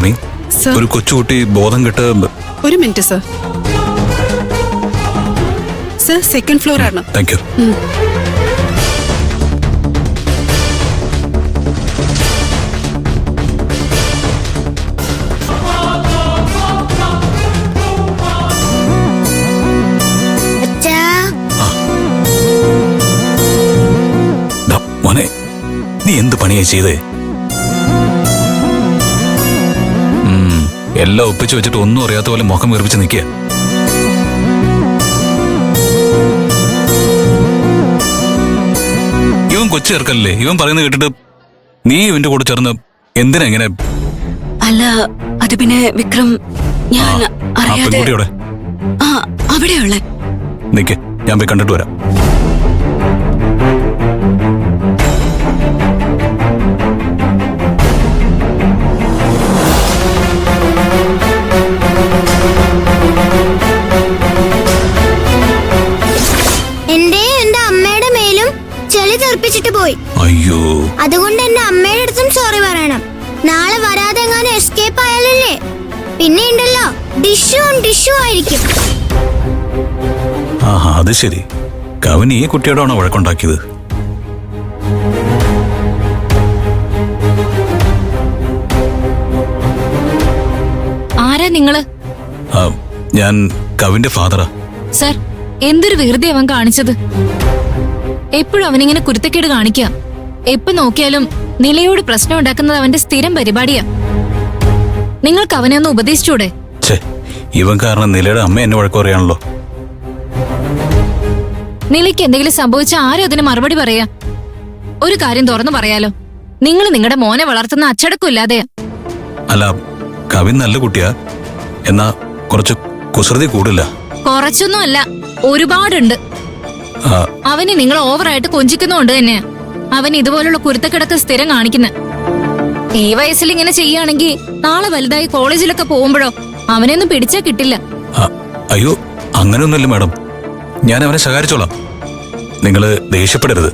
പ്രിയദർശിനി, ഒരു കൊച്ചുകുട്ടി ബോധം കെട്ട്. ഒരു minute sir. Sir, second floor ആണ്. Thank you. മോനെ, നീ എന്ത് പണിയാ ചെയ്തേ? എല്ലാം ഒപ്പിച്ചു വെച്ചിട്ട് ഒന്നും അറിയാത്ത പോലെ മുഖം വീർപ്പിച്ച് നിൽക്കുക. ഇവൻ കൊച്ചു ചേർക്കല്ലേ? ഇവൻ പറയുന്നത് കേട്ടിട്ട് നീ ഇവന്റെ കൂടെ ചേർന്ന് എന്തിനാ ഇങ്ങനെ? അല്ല, അത് പിന്നെ വിക്രം, ഞാൻ അറിയാതെ. പെൺകുട്ടിയോടെ അവിടെയുള്ള നിക്ക്, ഞാൻ പോയി കണ്ടിട്ട് വരാം. പോയി. അയ്യോ, അതുകൊണ്ട് എന്റെ അമ്മയുടെ അടുത്തും സോറി പറയണം. നാളെ വരാതെ എങ്ങാനും എസ്കേപ്പ് ആയാലല്ലേ പിന്നെ ഉണ്ടല്ലോ ഡിഷു ആയിരിക്കും. ആഹാ, അത് ശരി. കവൻ ഈ കുട്ടിയോടാണോ വഴക്കുണ്ടാക്കിയത്? ആരാ നിങ്ങള്? ഞാൻ കവിന്റെ ഫാദറാ. സർ, എന്തൊരു വെറുതെ അവൻ കാണിച്ചത്. എപ്പോഴും അവനിങ്ങനെ കുരുത്തക്കേട് കാണിക്കുക. എപ്പോ നോക്കിയാലും നിലയോട് പ്രശ്നം ഉണ്ടാക്കുന്നത് അവന്റെ സ്ഥിരം പരിപാടിയാ. നിങ്ങൾക്ക് അവനെ ഒന്ന് ഉപദേശിച്ചൂടെ? ഇവൻ കാരണം നിലയുടെ അമ്മ എന്നെ വഴക്ക് പറയാണല്ലോ. നിലയ്ക്ക് എന്തെങ്കിലും സംഭവിച്ചാൽ ആരും അതിന് മറുപടി പറയാ? ഒരു കാര്യം തുറന്നു പറയാലോ, നിങ്ങൾ നിങ്ങളുടെ മോനെ വളർത്തുന്ന അച്ചടക്കമില്ലാതെയാ. അല്ല, കവിൻ നല്ല കുട്ടിയാ, എന്നാ കുറച്ച് കുസൃതി കൂടില്ല. കുറച്ചൊന്നും അല്ല, ഒരുപാടുണ്ട്. അവന് നിങ്ങൾ ഓവറായിട്ട് കൊഞ്ചിക്കുന്നുണ്ട് തന്നെ. അവൻ ഇതുപോലുള്ള കുരുത്തക്കിടക്ക് സ്ഥിരം കാണിക്കുന്ന. ഈ വയസ്സിൽ ഇങ്ങനെ ചെയ്യുകയാണെങ്കിൽ നാളെ വലുതായി കോളേജിലൊക്കെ പോകുമ്പോഴോ അവനെയൊന്നും പിടിച്ചാ കിട്ടില്ല. അയ്യോ, അങ്ങനെയൊന്നുമില്ല മാഡം, ഞാൻ അവനെ സഹായിച്ചോളാം. നിങ്ങള് ദേഷ്യപ്പെടരുത്.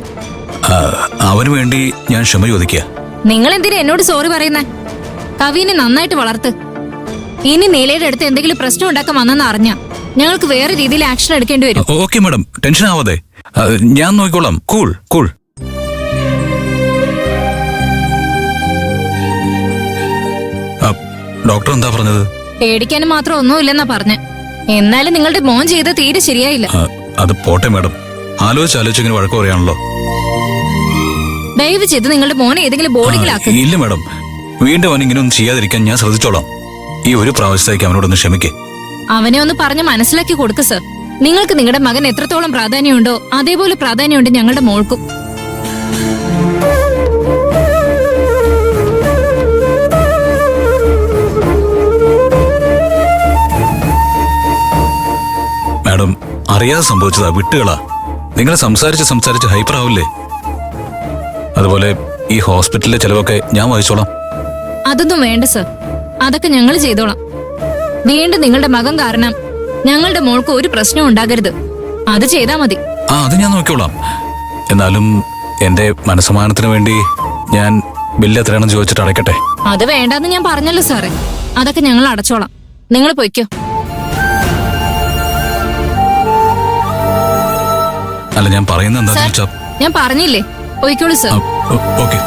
അവന് വേണ്ടി ഞാൻ ക്ഷമ ചോദിക്കുക. നിങ്ങൾ എന്തിനാ എന്നോട് സോറി പറയുന്നേ? കവിനെ നന്നായിട്ട് വളർത്ത്. ഇനി നിലയുടെ അടുത്ത് എന്തെങ്കിലും പ്രശ്നം ഉണ്ടാക്കാൻ വന്നെന്ന് അറിഞ്ഞാ ഞങ്ങൾക്ക് വേറെ രീതിയിൽ ആക്ഷൻ എടുക്കേണ്ടി വരും. ഓക്കെ മാഡം, ടെൻഷൻ ആവാതെ, ഞാൻ നോക്കിക്കോളാം. Cool cool. ഡോക്ടർ എന്താ പറഞ്ഞത്? പേടിക്കാനും മാത്രം ഒന്നുമില്ലെന്നാ പറഞ്ഞ. എന്നാലും നിങ്ങളുടെ മോൻ ചെയ്ത തീരെ ശരിയായില്ല. അത് പോട്ടെ മാഡം, ആലോചിച്ചിങ്ങനെ വഴക്ക് പറയാണല്ലോ. ദയവ് ചെയ്ത് നിങ്ങളുടെ മോനെ ഏതെങ്കിലും ബോർഡിങ്ങിലാക്കും. ഇല്ല മാഡം, വീണ്ടും അവൻ ഇങ്ങനെ ഒന്നും ചെയ്യാതിരിക്കാൻ ഞാൻ ശ്രദ്ധിച്ചോളാം. ഈ ഒരു പ്രാവശ്യത്തേക്ക് അവനോടൊന്ന് ക്ഷമിക്കേ. അവനെ ഒന്ന് പറഞ്ഞ് മനസ്സിലാക്കി കൊടുക്ക് സർ. നിങ്ങൾക്ക് നിങ്ങളുടെ മകൻ എത്രത്തോളം പ്രാധാന്യമുണ്ടോ അതേപോലെ പ്രാധാന്യമുണ്ട് ഞങ്ങളുടെ മോൾക്കും. മാഡം, അറിയാതെ സംഭവിച്ചതാ, വിട്ടുകളാ. നിങ്ങൾ സംസാരിച്ച് ഹൈപ്പർ ആവില്ലേ? അതുപോലെ ഈ ഹോസ്പിറ്റലിലെ ചെലവൊക്കെ ഞാൻ വഹിച്ചോളാം. അതൊന്നും വേണ്ട സർ, അതൊക്കെ ഞങ്ങൾ ചെയ്തോളാം. വീണ്ടും നിങ്ങളുടെ മകൻ കാരണം ഞങ്ങളുടെ മോൾക്ക് ഒരു പ്രശ്നവും ഉണ്ടാകരുത്. അത് ചെയ്താ മതി. അത് ഞാൻ നോക്കിക്കോളാം. എന്നാലും എന്റെ മനസ്സമാനത്തിന് വേണ്ടി ഞാൻ ബില്ല് എത്രയാണെന്ന് ചോദിച്ചിട്ട് അടയ്ക്കട്ടെ? അത് വേണ്ടെന്ന് ഞാൻ പറഞ്ഞല്ലോ സാറേ. അതൊക്കെ ഞങ്ങൾ അടച്ചോളാം. നിങ്ങൾ പൊയ്ക്കോ. അല്ല, ഞാൻ പറയുന്നത് എന്താ? ഞാൻ പറഞ്ഞില്ലേ, പൊയ്ക്കോളൂ സർ. ഓക്കെ.